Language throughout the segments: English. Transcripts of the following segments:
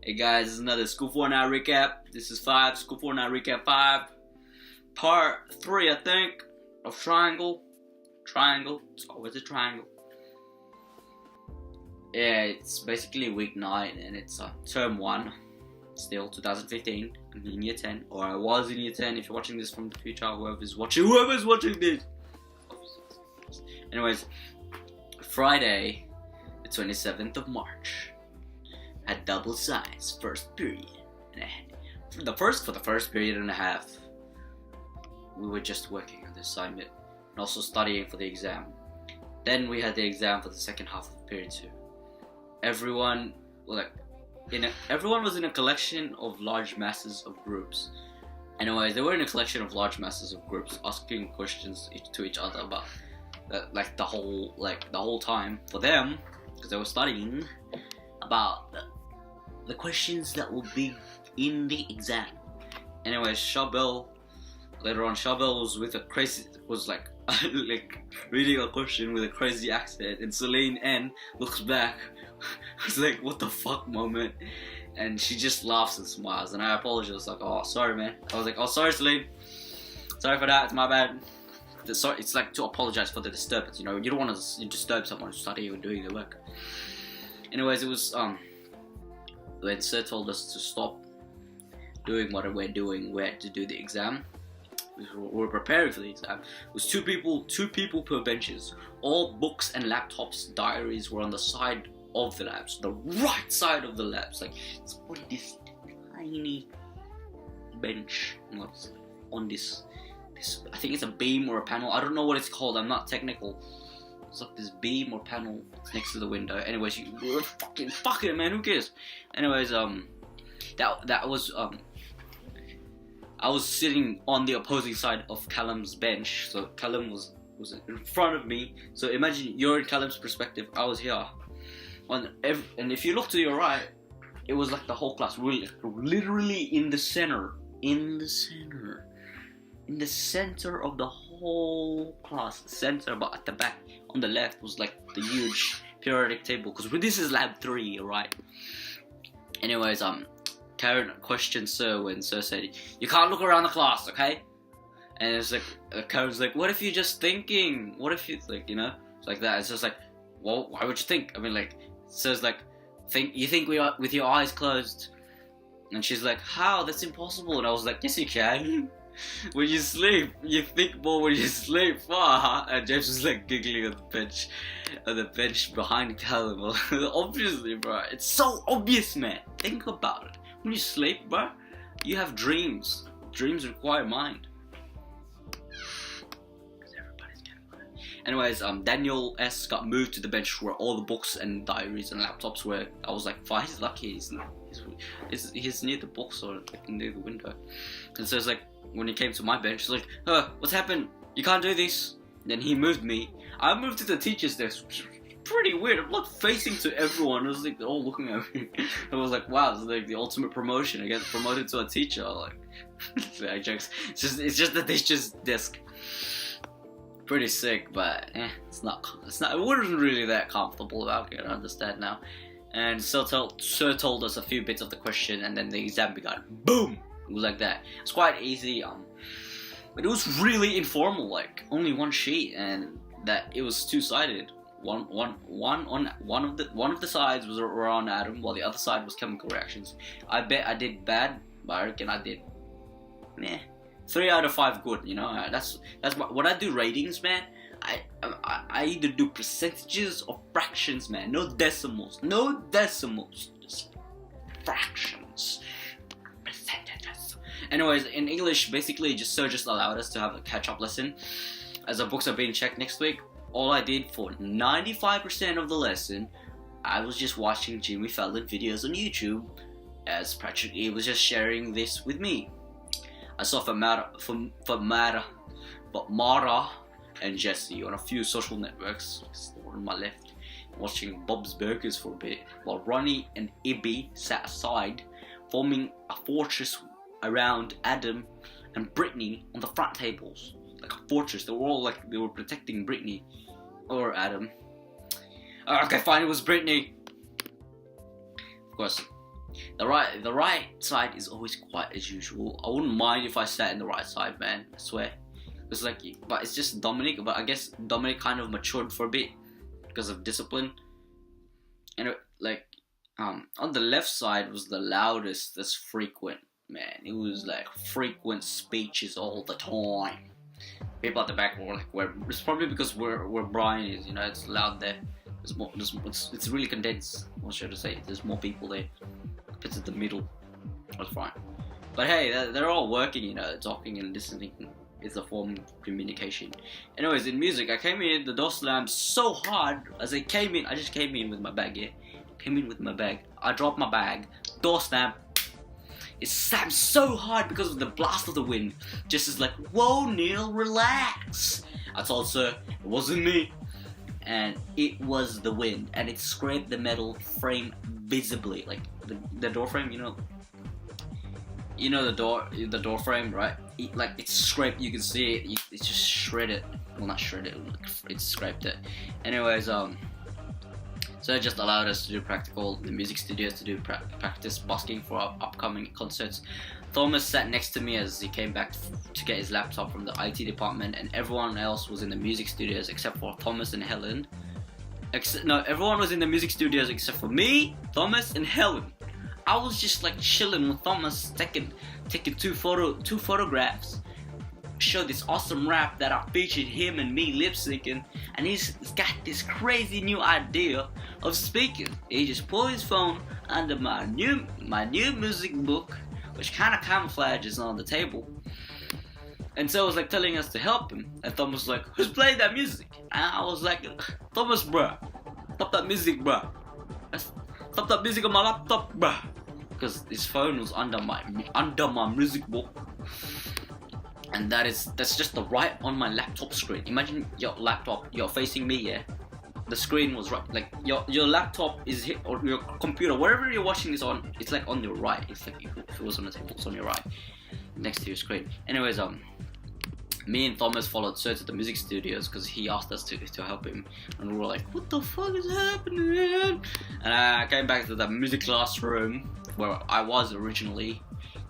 Hey guys, this is another School Fortnight recap. This is School Fortnight recap 5, part 3, I think, of Triangle. It's always a triangle. Yeah, it's basically week 9 and it's term 1, still 2015. I'm in year 10, or I was in year 10 if you're watching this from the future, whoever's watching this. Anyways, Friday, the 27th of March. Had double size first period, and for the first period and a half, we were just working on the assignment and also studying for the exam. Then we had the exam for the second half of period 2. Everyone was in a collection of large masses of groups. Anyways, they were in a collection of large masses of groups asking questions to each other about the whole time for them, because they were studying about the questions that will be in the exam. Anyways, Charbel was like reading a question with a crazy accent, and Celine N looks back. It's like, what the fuck moment, and she just laughs and smiles, and I apologize, like, oh sorry man. I was like, oh sorry Celine, sorry for that, it's my bad. Sorry, it's like to apologize for the disturbance, you know, you don't want to disturb someone who's studying or doing their work. Anyways, it was when Sir told us to stop doing what we're doing, we had to do the exam. We were preparing for the exam. It was two people per benches. All books and laptops, diaries were on the side of the labs, the right side of the labs. Like, it's on this tiny bench, on this. I think it's a beam or a panel. I don't know what it's called. I'm not technical. It's like this beam or panel next to the window. Anyways, fuck it, man. Who cares? Anyways, that was I was sitting on the opposing side of Callum's bench. So Callum was in front of me. So imagine you're in Callum's perspective. I was here. And if you look to your right, it was like the whole class, really, literally in the center of the whole class, but at the back on the left was like the huge periodic table, because this is lab 3, right? Anyways, Karen questioned Sir when Sir said, you can't look around the class, okay? And it's like, Karen's like, what if you're just thinking? What if you, like, you know, it's like that. It's just like, well, why would you think? I mean, like, Sir's like, you think we are with your eyes closed? And she's like, how? That's impossible. And I was like, yes, you can. When you sleep, you think more when you sleep. And James was like giggling on the bench behind Callum. Obviously, bro, it's so obvious, man. Think about it. When you sleep, bro, you have dreams. Dreams require mind. Anyways, Daniel S got moved to the bench where all the books and diaries and laptops were. I was like, wow, he's lucky. He's near the books or like near the window. And so it's like, when he came to my bench, he's like, what's happened? You can't do this. Then he moved me. I moved to the teacher's desk, which is pretty weird. I'm not facing to everyone. It was like, they're all looking at me. I was like, wow, it's like the ultimate promotion. I get promoted to a teacher. Like, I jokes. It's just the teacher's desk. Pretty sick, but it's not. It wasn't really that comfortable about it. I understand now. And Sir told us a few bits of the question, and then the exam began. Boom! It was like that. It's quite easy, but it was really informal. Like, only one sheet, and that it was two-sided. One of the sides was around atom, while the other side was chemical reactions. I bet I did bad, but I reckon I did 3 out of 5 good. You know, that's when I do ratings, man. I either do percentages or fractions, man. No decimals, just fractions. Anyways, in English, basically, Sir just allowed us to have a catch-up lesson, as the books are being checked next week. All I did for 95% of the lesson, I was just watching Jimmy Fallon videos on YouTube, as Patrick E was just sharing this with me. I saw Mara and Jesse on a few social networks, on my left, watching Bob's Burgers for a bit, while Ronnie and Ibby sat aside, forming a fortress around Adam and Brittany on the front tables. Like a fortress. They were all like, they were protecting Brittany or Adam. Okay, fine, it was Brittany. Of course, The right side is always quiet as usual. I wouldn't mind if I sat in the right side, man. I swear. It's like, but it's just Dominic. But I guess Dominic kind of matured for a bit because of discipline. And like, on the left side was the loudest, that's frequent, man. It was like frequent speeches all the time. People at the back were like, it's probably because where Brian is, you know, it's loud there. It's really condensed. What should I say? There's more people there. If it's at the middle, that's fine. But hey, they're all working, you know, talking and listening. It's a form of communication. Anyways, in music, I came in, the door slammed so hard as I came in. I just came in with my bag, yeah. Came in with my bag. I dropped my bag. Door slammed. It slammed so hard because of the blast of the wind. Just as like, whoa, Neil, relax. I told sir, it wasn't me. And it was the wind. And it scraped the metal frame visibly. Like, the door frame, you know the door frame, right? It's scraped, you can see it, it's just shredded. Well, not shredded, it scraped it. Anyways, so it just allowed us to do the music studios to do practice busking for our upcoming concerts. Thomas sat next to me as he came back to get his laptop from the IT department, and everyone else was in the music studios except for Thomas and Helen. Everyone was in the music studios except for me, Thomas, and Helen. I was just like chilling with Thomas, taking two photographs. Showed this awesome rap that I featured him and me lip syncing, and he's got this crazy new idea of speaking. He just pulled his phone under my new music book, which kind of camouflages on the table, and so it was like telling us to help him. And Thomas was like, "Who's playing that music?" And I was like, "Thomas, bruh, stop that music, bruh. Stop that music on my laptop, bruh." Because his phone was under my music book, and that's just the right on my laptop screen. Imagine your laptop, you're facing me, yeah. The screen was right, like your laptop is hit, or your computer, wherever you're watching this on, it's like on your right. It's like if it was on the table, it's on your right, next to your screen. Anyways, me and Thomas followed Sir to the music studios because he asked us to help him, and we were like, "What the fuck is happening?" And I came back to the music classroom where I was originally.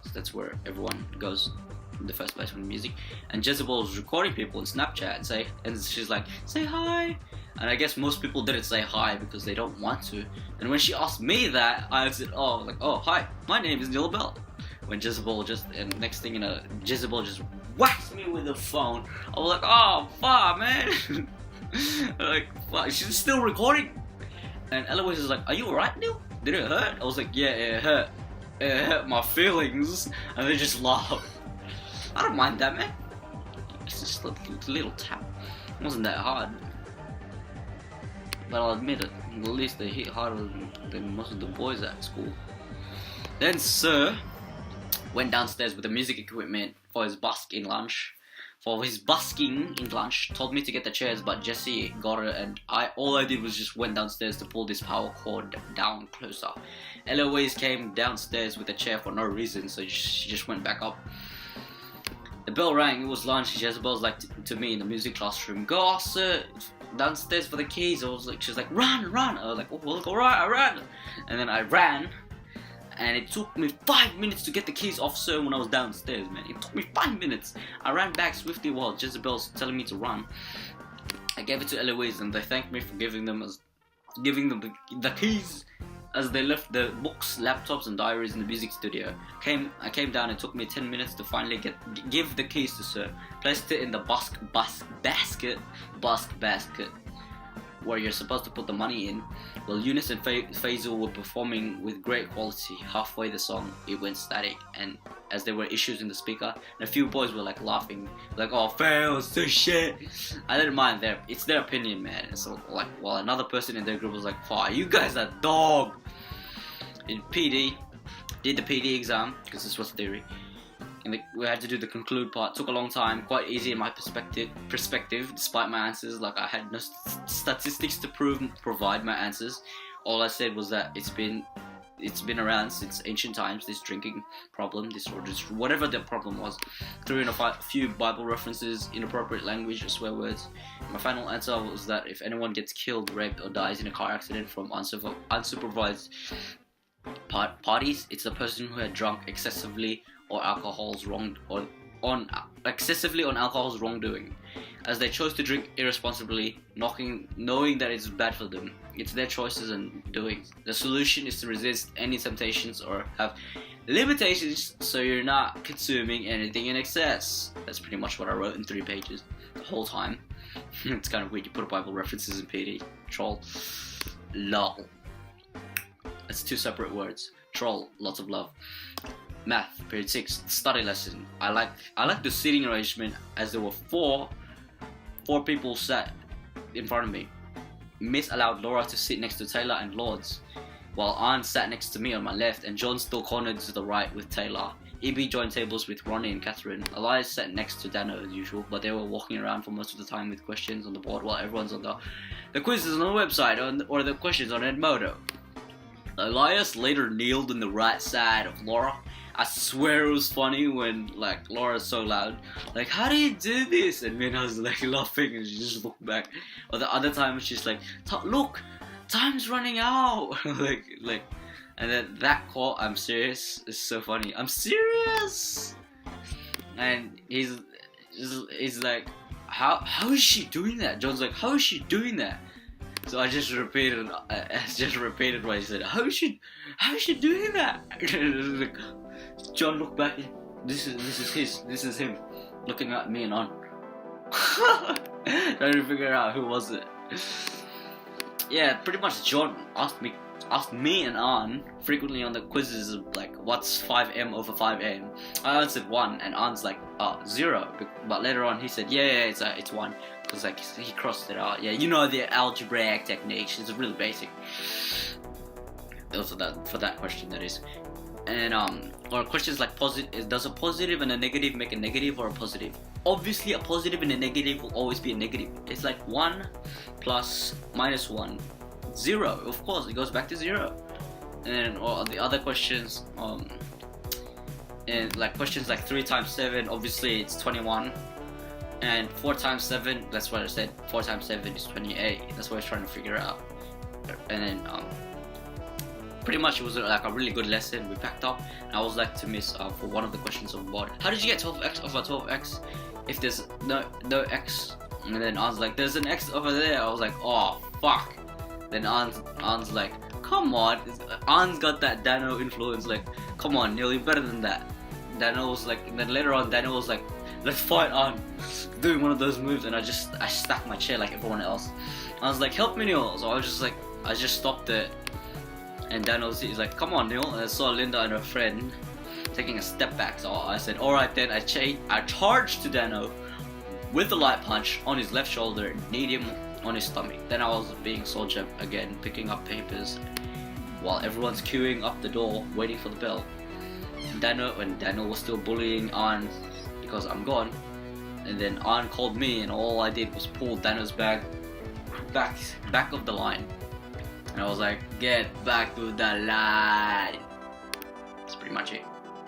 So that's where everyone goes in the first place with music. And Jezebel was recording people in Snapchat and she's like, "Say hi." And I guess most people didn't say hi because they don't want to. And when she asked me that, I said, "Oh, hi, my name is Neil Bell." When Jezebel and next thing you know, Jezebel just whacked me with the phone. I was like, "Oh, fuck, man." Like, fuck, she's still recording. And Eloise is like, "Are you alright, Neil? Did it hurt?" I was like, "Yeah, it hurt. It hurt my feelings." And they just laughed. I don't mind that, man. It's just a little tap. It wasn't that hard. But I'll admit it, at least they hit harder than most of the boys at school. Then Sir went downstairs with the music equipment for his busking lunch. Told me to get the chairs, but Jesse got it, and all I did was just went downstairs to pull this power cord down closer. Eloise came downstairs with a chair for no reason, so she just went back up. The bell rang, it was lunch. Jezebel's like to me in the music classroom, "Go ask Sir downstairs for the keys." She's like, run. I was like, "Oh, well, alright, I ran." And then I ran, and it took me 5 minutes to get the keys off Sir when I was downstairs, man. It took me 5 minutes. I ran back swiftly while Jezebel's telling me to run. I gave it to Eloise, and they thanked me for giving them the keys as they left the books, laptops, and diaries in the music studio. I came down. It took me 10 minutes to finally give the keys to Sir. Placed it in the busk basket, where you're supposed to put the money in. While Eunice and Faisal were performing with great quality. Halfway the song, it went static, and as there were issues in the speaker, and a few boys were like laughing, like, "Oh, fails, this shit." I didn't mind it's their opinion, man. And so like, while another person in their group was like, "Fuck, you guys are dog." In PD, did the PD exam because this was theory, and we had to do the conclude part. Took a long time, quite easy in my perspective. Despite my answers, like I had no statistics to provide my answers. All I said was that it's been around since ancient times. This drinking problem, or just whatever the problem was. Threw in a few Bible references, inappropriate language, or swear words. My final answer was that if anyone gets killed, raped, or dies in a car accident from unsupervised Parties, it's the person who had drunk excessively or excessively on alcohol's wrongdoing, as they chose to drink irresponsibly, knowing that it's bad for them. It's their choices and doings. The solution is to resist any temptations or have limitations so you're not consuming anything in excess. That's pretty much what I wrote in 3 pages the whole time. It's kind of weird, you put Bible references in PD. Troll. Lol. It's 2 separate words. Troll, lots of love. Math, period 6, study lesson. I like the seating arrangement, as there were four people sat in front of me. Miss allowed Laura to sit next to Taylor and Lords, while Anne sat next to me on my left, and John still cornered to the right with Taylor. EB joined tables with Ronnie and Catherine. Elias sat next to Dano as usual, but they were walking around for most of the time with questions on the board while everyone's on the quizzes on the website or the questions on Edmodo. Elias later kneeled on the right side of Laura. I swear it was funny when like Laura's so loud, like, how do you do this? And then I was like laughing and she just looked back. Or the other time she's like, look, time's running out. like and then that quote, I'm serious, is so funny. I'm serious. And he's like, how is she doing that? John's like, how is she doing that? So I just repeated what he said. How is she doing that? John looked back. This is him looking at me and on. Trying to figure out who was it. Yeah, pretty much John asked me and An frequently on the quizzes, like, what's 5m over 5m? I answered 1 and An's like 0, but later on he said yeah it's 1, because like he crossed it out. Yeah, you know the algebraic techniques, it's really basic. Also for that question, that is. And or questions like does a positive and a negative make a negative or a positive? Obviously a positive and a negative will always be a negative. It's like 1 plus minus 1, 0. Of course, it goes back to 0. And or the other questions, and like questions like 3 times 7, obviously it's 21. And 4 times 7, that's what I said, 4 times 7 is 28. That's what I was trying to figure out. And then pretty much it was like a really good lesson. We packed up and I was like to miss for one of the questions on board. How did you get 12x over 12x if there's no x? And then An's like, there's an x over there. I was like, oh fuck. Then An's like, come on. An's got that Dano influence, like, come on Neil, you're better than that. Dano was like, and then later on Dano was like, let's fight on, doing one of those moves, and I stacked my chair like everyone else. I was like, help me Neil. So I just stopped it. And Dano's he's like, come on Neil. And I saw Linda and her friend taking a step back, so I said, alright then. I charged to Dano with the light punch on his left shoulder and kneed him on his stomach. Then I was being soldier again, picking up papers while everyone's queuing up the door waiting for the bell. Dano was still bullying An because I'm gone. And then An called me and all I did was pull Dano's back of the line. And I was like, get back to the line. That's pretty much it.